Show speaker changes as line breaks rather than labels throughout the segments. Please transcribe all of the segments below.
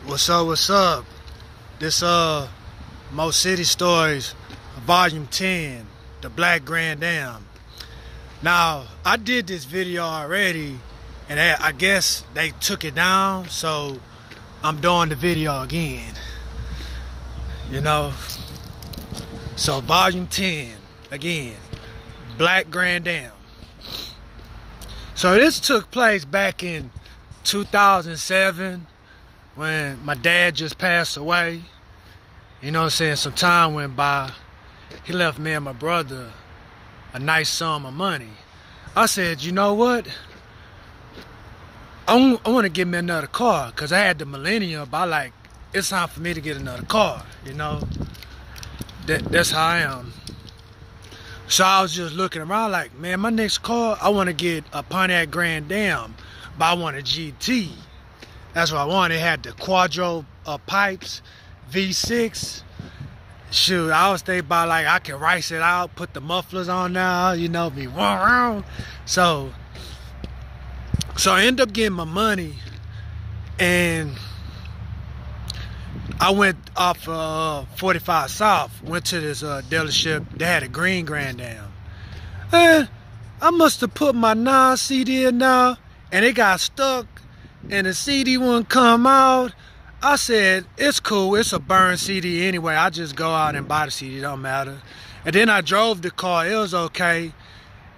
What's up, what's up? This Mo City Stories, Volume 10, The Black Grand Dam. Now, I did this video already, and I guess they took it down, so I'm doing the video again. You know? So, Volume 10, again, Black Grand Dam. So, this took place back in 2007, when my dad just passed away. You know what I'm saying? Some time went by. He left me and my brother a nice sum of money. I said, you know what? I want to get me another car, because I had the Millennium, but it's time for me to get another car, you know? That's how I am. So I was just looking around like, man, my next car, I want to get a Pontiac Grand Dam, but I want a GT. That's what I wanted. It had the Quadro pipes, V6. Shoot, I was thinking about I can rice it out, put the mufflers on now, you know, be around. So I ended up getting my money, and I went off 45 South, went to this dealership. They had a green Grand Dam. And I must have put my non-CD in now, and it got stuck, and the CD wouldn't come out. I said, it's cool, it's a burn CD anyway. I just go out and buy the CD, don't matter. And then I drove the car, it was okay.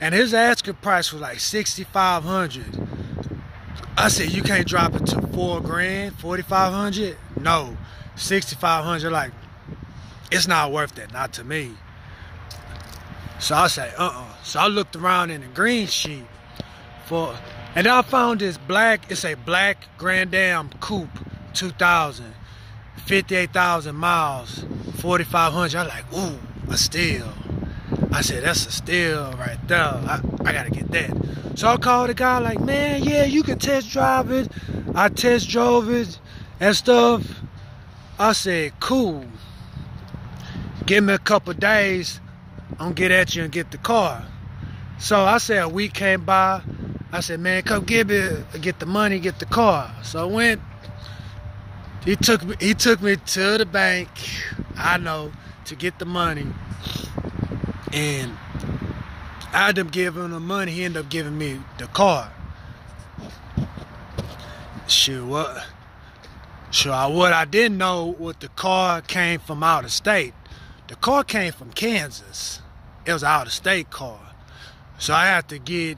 And his asking price was like $6,500. I said, you can't drop it to $4 grand, $4,500? No, $6,500, it's not worth that, not to me. So I said, So I looked around in the green sheet and I found this it's a black Grand Dam Coupe 2000, 58,000 miles, 4,500. I'm like, ooh, a steal. I said, that's a steal right there. I gotta get that. So I called the guy like, man, yeah, you can test drive it. I test drove it and stuff. I said, cool. Give me a couple days, I'm gonna get at you and get the car. So I said a week came by. I said, man, come get the money, get the car. So I went. He took me to the bank, I know, to get the money. And I ended up giving him the money. He ended up giving me the car. What I didn't know was the car came from out of state. The car came from Kansas. It was an out of state car. So I had to get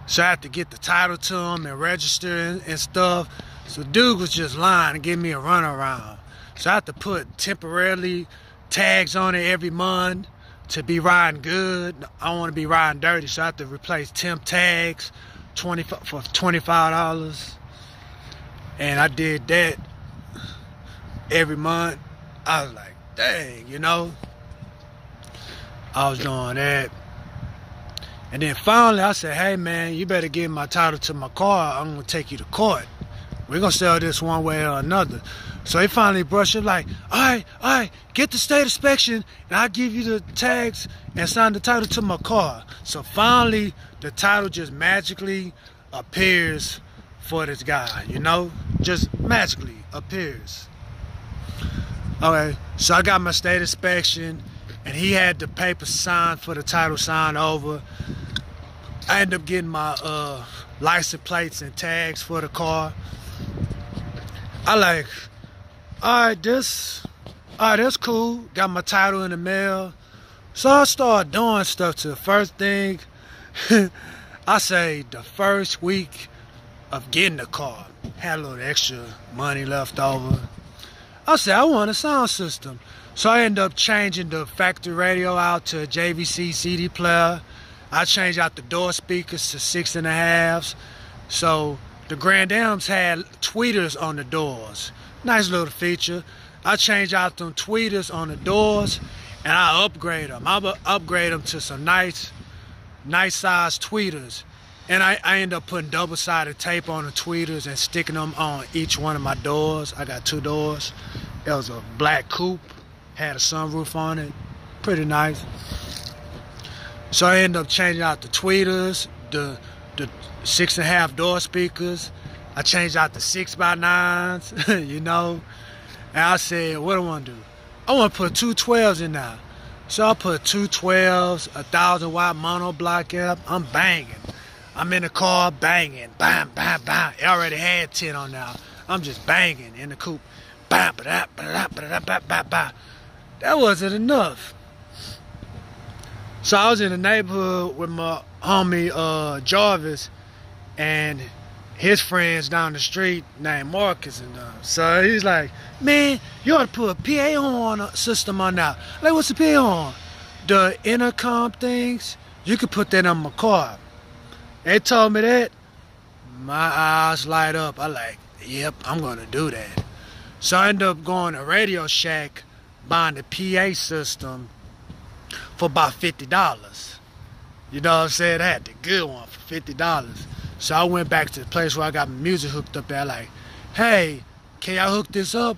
the title to him and register and stuff. So dude was just lying and giving me a runaround. So I had to put temporarily tags on it every month to be riding good. I don't want to be riding dirty, so I have to replace temp tags for $25. And I did that every month. I was like, dang, you know. I was doing that. And then finally I said, hey man, you better give my title to my car. I'm going to take you to court. We're going to sell this one way or another. So he finally brushed it like, all right, get the state inspection and I'll give you the tags and sign the title to my car. So finally, the title just magically appears for this guy, you know? Just magically appears. Okay, so I got my state inspection and he had the paper signed for the title signed over. I ended up getting my license plates and tags for the car. All right, that's cool. Got my title in the mail. So I started doing stuff to the first thing. I say the first week of getting the car, had a little extra money left over. I said, I want a sound system. So I ended up changing the factory radio out to a JVC CD player. I changed out the door speakers to 6.5s. So the Grand Dams had tweeters on the doors. Nice little feature. I changed out them tweeters on the doors and I upgrade them. I upgrade them to some nice size tweeters. And I end up putting double-sided tape on the tweeters and sticking them on each one of my doors. I got 2 doors. It was a black coupe, had a sunroof on it. Pretty nice. So I ended up changing out the tweeters, the 6.5 door speakers. I changed out the 6x9s, you know. And I said, what do I want to do? I want to put two 12s in there. So I put two 12s, 1,000-watt mono block amp. I'm banging. I'm in the car banging. Bam, bam, bam. It already had 10 on now. I'm just banging in the coupe. Bam, ba-da, ba-da, ba-da, ba-da, ba-da. That wasn't enough. So I was in the neighborhood with my homie Jarvis and his friends down the street named Marcus and them. So he's like, man, you ought to put a PA horn system on now. Like, what's the PA horn? The intercom things, you could put that on my car. They told me that, my eyes light up. I like, yep, I'm gonna do that. So I ended up going to Radio Shack, buying the PA system for about $50. You know what I'm saying? I had the good one for $50. So I went back to the place where I got my music hooked up there, like, hey, can y'all hook this up?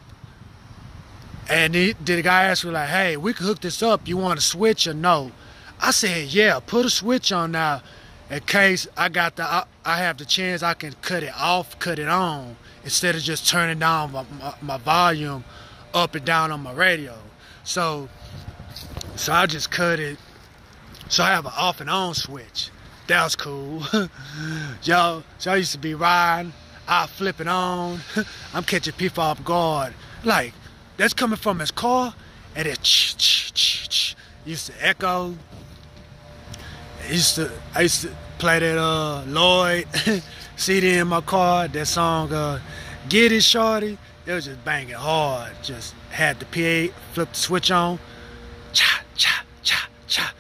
And the guy asked me, like, hey, we can hook this up. You want a switch or no? I said, yeah, put a switch on now in case I have the chance I can cut it off, cut it on, instead of just turning down my volume up and down on my radio. So I just cut it. So I have an off and on switch. That was cool. Yo, so I used to be riding, I flip it on. I'm catching people off guard. Like, that's coming from his car, and it used to echo. I used to play that Lloyd CD in my car, that song Get It Shorty. It was just banging hard. Just had the PA, flip the switch on. Cha, cha, cha, cha.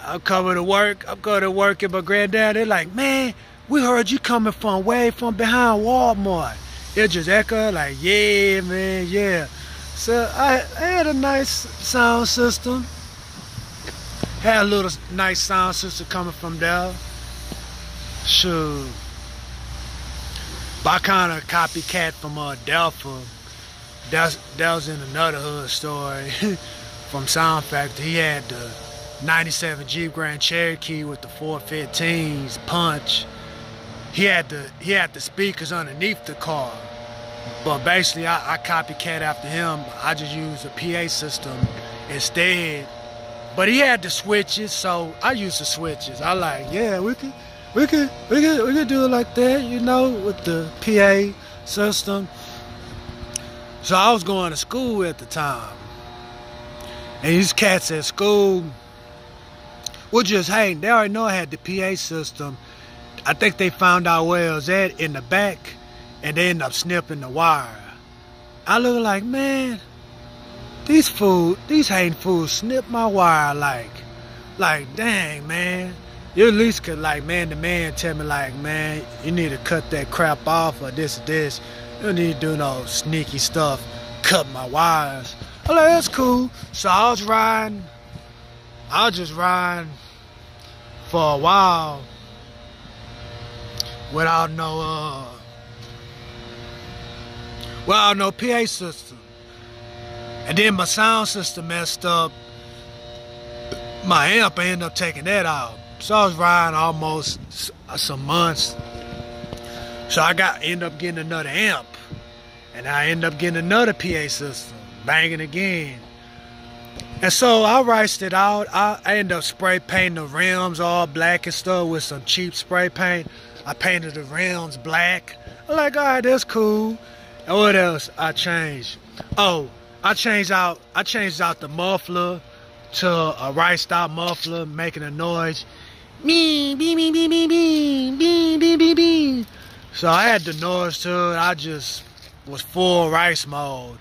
I'm going to work and my granddad, they're like, man, we heard you coming from way from behind Walmart. It just echoed like, yeah, man, yeah. So I had a nice sound system. Had a little nice sound system coming from there. Sure. But I kind of copycat from Delphi. That was in another hood story from Sound Factory. He had the 97 Jeep Grand Cherokee with the 415s punch. He had the speakers underneath the car. But basically I copycat after him. I just used a PA system instead. But he had the switches, so I used the switches. I like, yeah, we could do it like that, you know, with the PA system. So I was going to school at the time. And these cats at school were just hating. They already know I had the PA system. I think they found out where it was at in the back, and they ended up snipping the wire. I look like, man, these hating fools snip my wire like, dang, man. You at least could, like, man to man, tell me, like, man, you need to cut that crap off or this. You don't need to do no sneaky stuff, cut my wires. I'm like, that's cool. So I was just riding for a while without no PA system. And then my sound system messed up. My amp, I ended up taking that out. So I was riding almost some months. So I ended up getting another amp. And I ended up getting another PA system, banging again. And so I riced it out. I ended up spray painting the rims all black and stuff with some cheap spray paint. I painted the rims black. I'm like, all right, that's cool. And what else I changed? Oh, I changed out the muffler to a riced out muffler, making a noise. Me, bee, bee, bee, bee, bee, bee, bee, bee, bee. So I had the noise to it. I just was full rice mode.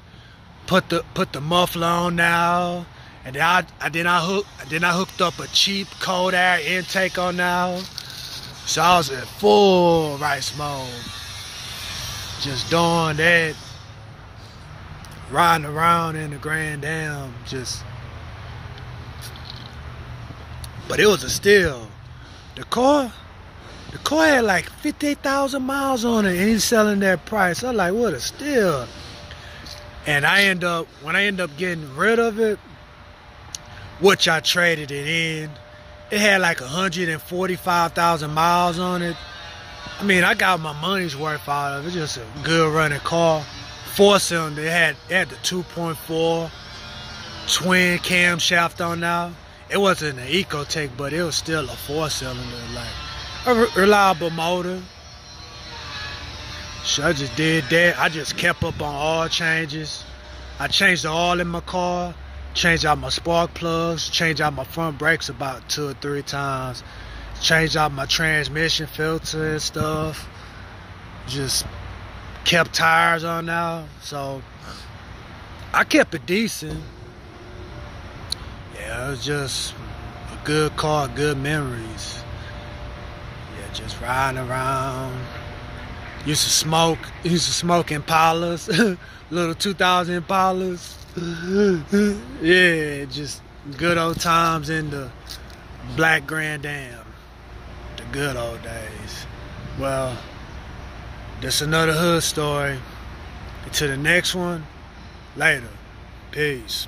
Put the muffler on now, and then I hooked up a cheap cold air intake on now. So I was in full rice mode. Just doing that, riding around in the Grand Dam, but it was a steal. The car had like 58,000 miles on it, and he's selling that price. I'm like, what a steal. And when I end up getting rid of it, which I traded it in, it had like 145,000 miles on it. I mean, I got my money's worth out of it. Just a good running car. 4-cylinder. It had the 2.4 twin camshaft on now. It wasn't an Ecotec, but it was still a 4-cylinder. Like a reliable motor. So I just did that. I just kept up on oil changes. I changed the oil in my car. Changed out my spark plugs. Changed out my front brakes about 2 or 3 times. Changed out my transmission filter and stuff. Just kept tires on now. So I kept it decent. Yeah, it was just a good car, good memories. Yeah, just riding around. Used to smoke Impalas, little 2000 Impalas. Yeah, just good old times in the Black Grand Am. The good old days. Well, that's another hood story. Until the next one, later. Peace.